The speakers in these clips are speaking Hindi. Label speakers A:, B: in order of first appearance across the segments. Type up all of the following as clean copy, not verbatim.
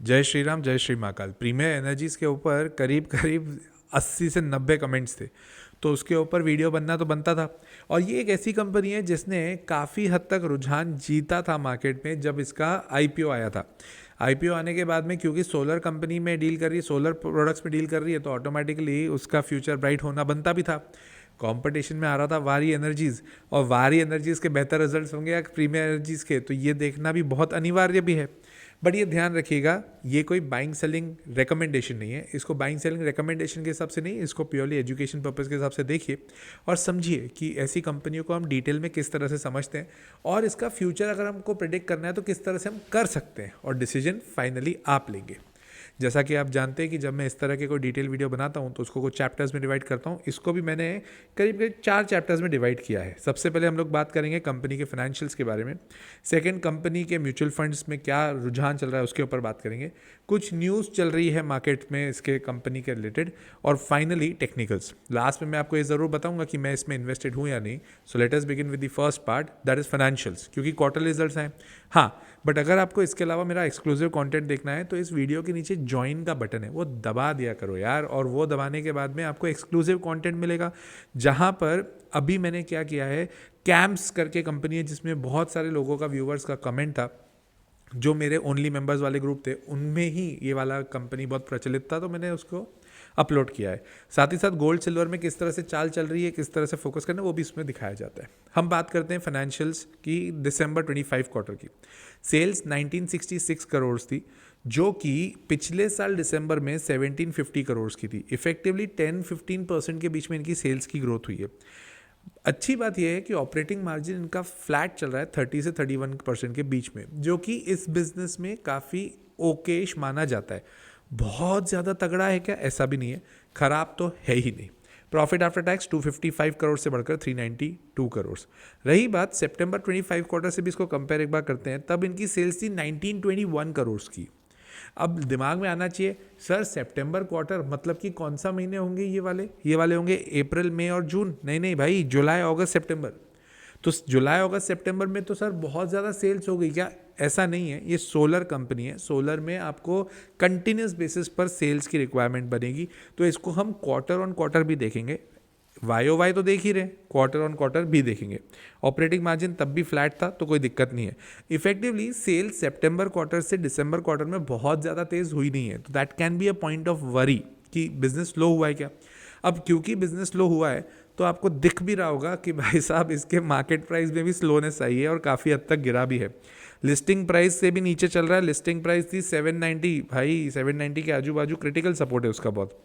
A: जय श्री राम, जय श्री महाकाल। प्रीमियर एनर्जीज के ऊपर करीब करीब 80 से 90 कमेंट्स थे, तो उसके ऊपर वीडियो बनना तो बनता था। और ये एक ऐसी कंपनी है जिसने काफ़ी हद तक रुझान जीता था मार्केट में जब इसका आईपीओ आया था। आईपीओ आने के बाद में क्योंकि सोलर कंपनी में डील कर रही है, सोलर प्रोडक्ट्स में डील कर रही है, तो ऑटोमेटिकली उसका फ्यूचर ब्राइट होना बनता भी था। कंपटीशन में आ रहा था वारी एनर्जीज़, और वारी एनर्जीज़ के बेहतर रिजल्ट्स होंगे या प्रीमियर एनर्जीज़ के, तो ये देखना भी बहुत अनिवार्य भी है। बट ये ध्यान रखिएगा, ये कोई बाइंग सेलिंग रिकमेंडेशन नहीं है। इसको बाइंग सेलिंग रिकमेंडेशन के हिसाब से नहीं, इसको प्योरली एजुकेशन पर्पज़ के हिसाब से देखिए और समझिए कि ऐसी कंपनियों को हम डिटेल में किस तरह से समझते हैं और इसका फ्यूचर अगर हमको प्रिडिक्ट करना है तो किस तरह से हम कर सकते हैं, और डिसीजन फाइनली आप लेंगे। जैसा कि आप जानते हैं कि जब मैं इस तरह के कोई डिटेल वीडियो बनाता हूं तो उसको कुछ चैप्टर्स में डिवाइड करता हूं। इसको भी मैंने करीब करीब 4 चैप्टर्स में डिवाइड किया है। सबसे पहले हम लोग बात करेंगे कंपनी के फाइनेंशियल्स के बारे में। सेकंड, कंपनी के म्यूचुअल फंड्स में क्या रुझान चल रहा है उसके ऊपर बात करेंगे। कुछ न्यूज़ चल रही है मार्केट में इसके कंपनी के रिलेटेड, और फाइनली टेक्निकल्स। लास्ट में मैं आपको ये ज़रूर बताऊंगा कि मैं इसमें इन्वेस्टेड हूँ या नहीं। So let us begin with the first part, that is financials, क्योंकि क्वार्टर रिजल्ट्स हैं। हाँ, बट अगर आपको इसके अलावा मेरा एक्सक्लूसिव कंटेंट देखना है तो इस वीडियो के नीचे ज्वाइन का बटन है, वो दबा दिया करो यार। और वो दबाने के बाद में आपको एक्सक्लूसिव कंटेंट मिलेगा, जहां पर अभी मैंने क्या किया है, कैंप्स करके कंपनी है जिसमें बहुत सारे लोगों का, व्यूवर्स का कमेंट था, जो मेरे ओनली मेंबर्स वाले ग्रुप थे उनमें ही ये वाला कंपनी बहुत प्रचलित था, तो मैंने उसको अपलोड किया है। साथ ही साथ गोल्ड सिल्वर में किस तरह से चाल चल रही है, किस तरह से फोकस करना है, वो भी इसमें दिखाया जाता है। हम बात करते हैं फाइनेंशियल्स की। दिसंबर 25 क्वार्टर की सेल्स 1966 करोड़ थी, जो कि पिछले साल दिसंबर में 1750 करोड़ की थी। इफेक्टिवली 10-15% के बीच में इनकी सेल्स की ग्रोथ हुई है। अच्छी बात यह है कि ऑपरेटिंग मार्जिन इनका फ्लैट चल रहा है 30 से 31% के बीच में, जो कि इस बिजनेस में काफ़ी ओकेश माना जाता है। बहुत ज़्यादा तगड़ा है क्या? ऐसा भी नहीं है, खराब तो है ही नहीं। प्रॉफिट आफ्टर टैक्स 255 करोड़ से बढ़कर 392 करोड़। रही बात सितंबर 25 क्वार्टर से भी इसको कंपेयर एक बार करते हैं, तब इनकी सेल्स थी 1921 करोड़ की। अब दिमाग में आना चाहिए, सर सितंबर क्वार्टर मतलब कि कौन सा महीने होंगे ये वाले होंगे अप्रैल, मई और जून। नहीं नहीं भाई, जुलाई अगस्त सितंबर। तो जुलाई अगस्त सितंबर में तो सर बहुत ज़्यादा सेल्स हो गई क्या? ऐसा नहीं है। ये सोलर कंपनी है, सोलर में आपको कंटिन्यूस बेसिस पर सेल्स की रिक्वायरमेंट बनेगी, तो इसको हम क्वार्टर ऑन क्वार्टर भी देखेंगे। वाई तो देख ही रहे, क्वार्टर ऑन क्वार्टर भी देखेंगे। ऑपरेटिंग मार्जिन तब भी फ्लैट था, तो कोई दिक्कत नहीं है। इफेक्टिवली सेल्स सितंबर क्वार्टर से दिसंबर क्वार्टर में बहुत ज़्यादा तेज़ हुई नहीं है, तो that can be a point of worry कि बिजनेस स्लो हुआ है क्या। अब क्योंकि बिजनेस स्लो हुआ है तो आपको दिख भी रहा होगा कि भाई साहब इसके मार्केट प्राइस में भी स्लोनेस आई है और काफ़ी हद तक गिरा भी है। लिस्टिंग प्राइस से भी नीचे चल रहा है। लिस्टिंग प्राइस थी 790, भाई 790 के आजू बाजू क्रिटिकल सपोर्ट है उसका, बहुत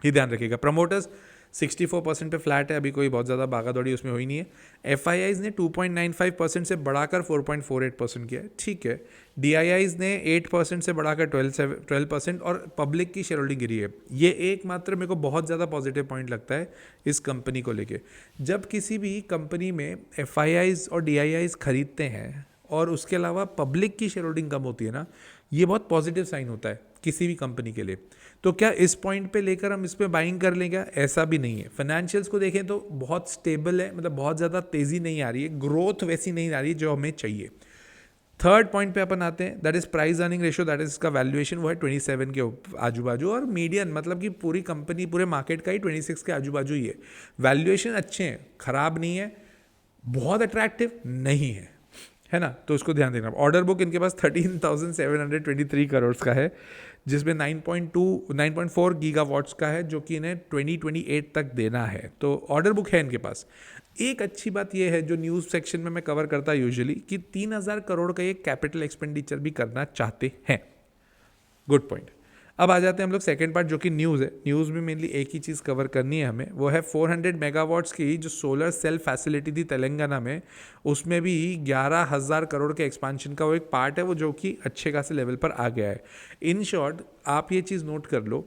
A: ये ध्यान रखिएगा। प्रमोटर्स 64% पे फ्लैट है, अभी कोई बहुत ज़्यादा भागा दौड़ी उसमें हुई नहीं है। एफआईआईज ने 2.95% से बढ़ाकर 4.48% किया है, ठीक है। डीआईआईज ने 8% से बढ़ाकर 12%, और पब्लिक की शेयर होल्डिंग गिरी है। ये एकमात्र मेरे को बहुत ज़्यादा पॉजिटिव पॉइंट लगता है इस कंपनी को लेके। जब किसी भी कंपनी में एफआईआईज और डीआईआईज खरीदते हैं और उसके अलावा पब्लिक की शेयर होल्डिंग कम होती है ना, ये बहुत पॉजिटिव साइन होता है किसी भी कंपनी के लिए। तो क्या इस पॉइंट पे लेकर हम इस पे बाइंग कर लें क्या? ऐसा भी नहीं है। फाइनेंशियल्स को देखें तो बहुत स्टेबल है, मतलब बहुत ज़्यादा तेज़ी नहीं आ रही है, ग्रोथ वैसी नहीं आ रही है जो हमें चाहिए। थर्ड पॉइंट पे अपन आते हैं, that is price earning ratio, that is इसका वैल्यूएशन, वो है 27 के आजू बाजू, और मीडियन मतलब कि पूरी कंपनी, पूरे मार्केट का ही 26 के आजू बाजू ही है। वैल्यूएशन अच्छे हैं, खराब नहीं है, बहुत अट्रैक्टिव नहीं है ना, तो उसको ध्यान देना। ऑर्डर बुक इनके पास 13,723 करोड़ का है, जिसमें 9.4 गीगावाट्स का है, जो कि इन्हें 2028 तक देना है। तो ऑर्डर बुक है इनके पास। एक अच्छी बात यह है जो न्यूज़ सेक्शन में मैं कवर करता यूजुअली, कि 3,000 करोड़ का ये कैपिटल एक्सपेंडिचर भी करना चाहते हैं। Good point. अब आ जाते हैं हम लोग सेकंड पार्ट, जो कि न्यूज़ है। न्यूज़ में मेनली एक ही चीज़ कवर करनी है हमें, वो है 400 मेगावाट्स की जो सोलर सेल फैसिलिटी थी तेलंगाना में, उसमें भी 11,000 करोड़ के एक्सपांशन का वो एक पार्ट है, वो जो कि अच्छे खासे लेवल पर आ गया है। इन शॉर्ट आप ये चीज़ नोट कर लो,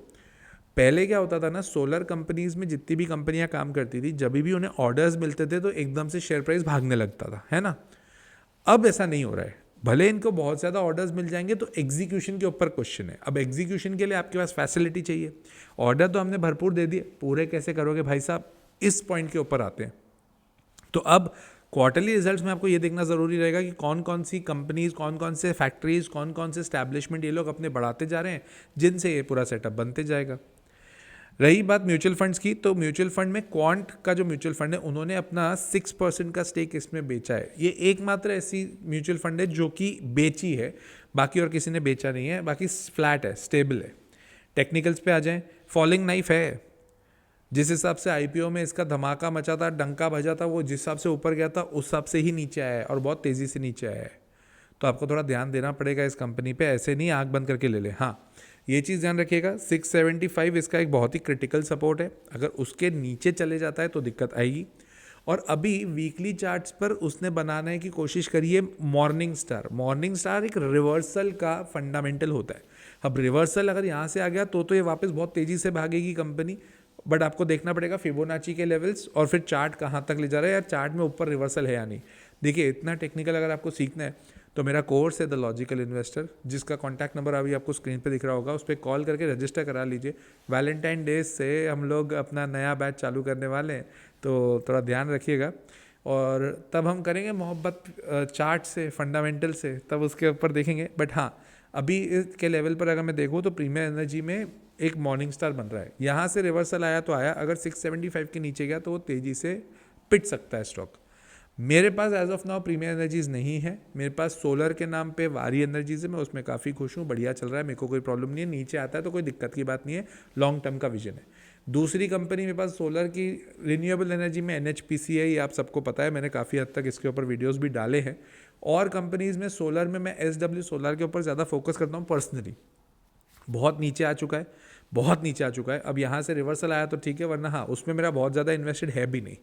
A: पहले क्या होता था ना, सोलर कंपनीज में जितनी भी कंपनियां काम करती थी, जब भी उन्हें ऑर्डर्स मिलते थे तो एकदम से शेयर प्राइस भागने लगता था, है ना। अब ऐसा नहीं हो रहा है। भले इनको बहुत ज़्यादा ऑर्डर्स मिल जाएंगे, तो एग्जीक्यूशन के ऊपर क्वेश्चन है। अब एग्जीक्यूशन के लिए आपके पास फैसिलिटी चाहिए। ऑर्डर तो हमने भरपूर दे दिए, पूरे कैसे करोगे भाई साहब, इस पॉइंट के ऊपर आते हैं। तो अब क्वार्टरली रिजल्ट्स में आपको ये देखना ज़रूरी रहेगा कि कौन कौन सी कंपनीज, कौन कौन से फैक्ट्रीज, कौन कौन से स्टैब्लिशमेंट ये लोग अपने बढ़ाते जा रहे हैं, जिनसे ये पूरा सेटअप बनते जाएगा। रही बात म्यूचुअल फंड्स की, तो म्यूचुअल फंड में क्वांट का जो म्यूचुअल फंड है उन्होंने अपना 6% का स्टेक इसमें बेचा है। ये एकमात्र ऐसी म्यूचुअल फंड है जो कि बेची है, बाकी और किसी ने बेचा नहीं है। बाकी फ्लैट है, स्टेबल है। टेक्निकल्स पे आ जाएं, फॉलिंग नाइफ है। जिस हिसाब से आईपीओ में इसका धमाका मचा था, डंका बजा था, वो जिस हिसाब से ऊपर गया था उस हिसाब से ही नीचे आया है और बहुत तेज़ी से नीचे आया है। तो आपको थोड़ा ध्यान देना पड़ेगा इस कंपनी पे, ऐसे नहीं आंख बंद करके ले ले। हाँ, ये चीज़ ध्यान रखिएगा, 675 इसका एक बहुत ही क्रिटिकल सपोर्ट है। अगर उसके नीचे चले जाता है तो दिक्कत आएगी। और अभी वीकली चार्ट्स पर उसने बनाने की कोशिश करी है मॉर्निंग स्टार। मॉर्निंग स्टार एक रिवर्सल का फंडामेंटल होता है। अब रिवर्सल अगर यहाँ से आ गया तो ये वापस बहुत तेज़ी से भागेगी कंपनी, बट आपको देखना पड़ेगा फिबोनाची के लेवल्स और फिर चार्ट कहाँ तक ले जा रहा है, यार चार्ट में ऊपर रिवर्सल है या नहीं। देखिए, इतना टेक्निकल अगर आपको सीखना है तो मेरा कोर्स है द लॉजिकल इन्वेस्टर, जिसका कॉन्टैक्ट नंबर अभी आपको स्क्रीन पे दिख रहा होगा, उस पर कॉल करके रजिस्टर करा लीजिए। वैलेंटाइन डे से हम लोग अपना नया बैच चालू करने वाले हैं, तो थोड़ा ध्यान रखिएगा। और तब हम करेंगे मोहब्बत चार्ट से, फंडामेंटल से, तब उसके ऊपर देखेंगे। बट हाँ, अभी के लेवल पर अगर मैं देखूँ तो प्रीमियर एनर्जी में एक मॉर्निंग स्टार बन रहा है। यहाँ से रिवर्सल आया तो आया, अगर 675 के नीचे गया तो वो तेज़ी से पिट सकता है स्टॉक। मेरे पास as of now Premier Energies नहीं है। मेरे पास सोलर के नाम पे वारी एनर्जीज है, मैं उसमें काफ़ी खुश हूँ, बढ़िया चल रहा है, मेरे को कोई प्रॉब्लम नहीं है। नीचे आता है तो कोई दिक्कत की बात नहीं है, लॉन्ग टर्म का विजन है। दूसरी कंपनी मेरे पास सोलर की रिन्यूएबल एनर्जी में NHPC है, ये आप सबको पता है, मैंने काफ़ी हद तक इसके ऊपर वीडियोज़ भी डाले हैं। और कंपनीज़ में सोलर में मैं SW सोलर के ऊपर ज़्यादा फोकस करता हूँ पर्सनली। बहुत नीचे आ चुका है, बहुत नीचे आ चुका है। अब यहाँ से रिवर्सल आया तो ठीक है, वरना हाँ, उसमें मेरा बहुत ज़्यादा इन्वेस्टेड है भी नहीं,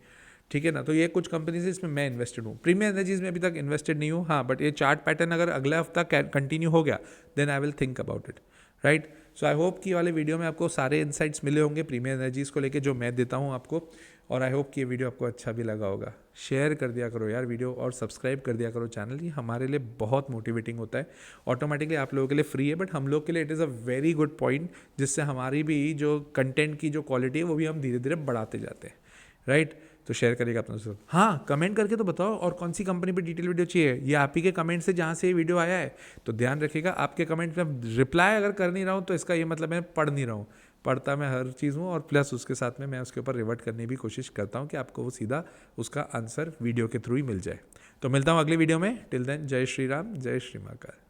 A: ठीक है ना। तो ये कुछ कंपनीज है इसमें मैं इन्वेस्टेड हूँ। प्रीमियर एनर्जीज में अभी तक इन्वेस्टेड नहीं हूँ, हाँ, बट ये चार्ट पैटर्न अगर अगला हफ्ता कंटिन्यू हो गया then I will think about it, right. So I hope कि वाले वीडियो में आपको सारे इंसाइट्स मिले होंगे प्रीमियर एनर्जीज़ को लेके जो मैं देता हूँ आपको। और आई होप कि ये वीडियो आपको अच्छा भी लगा होगा। शेयर कर दिया करो यार वीडियो, और सब्सक्राइब कर दिया करो चैनल, ये हमारे लिए बहुत मोटिवेटिंग होता है। ऑटोमेटिकली आप लोगों के लिए फ्री है, बट हम लोग के लिए it is a very good point, जिससे हमारी भी जो कंटेंट की जो क्वालिटी है वो भी हम धीरे धीरे बढ़ाते जाते हैं, राइट। तो शेयर करिएगा अपने साथ। हाँ, कमेंट करके तो बताओ और कौन सी कंपनी पे डिटेल वीडियो चाहिए। ये आप ही के कमेंट से जहाँ से ये वीडियो आया है, तो ध्यान रखिएगा आपके कमेंट में रिप्लाई अगर कर नहीं रहा हूँ तो इसका ये मतलब मैं पढ़ नहीं रहा हूँ। पढ़ता मैं हर चीज़ हूँ, और प्लस उसके साथ में मैं उसके ऊपर रिवर्ट करने की भी कोशिश करता हूँ कि आपको वो सीधा उसका आंसर वीडियो के थ्रू ही मिल जाए। तो मिलता हूँ अगले वीडियो में। टिल देन, जय श्री राम, जय श्री महाकाल।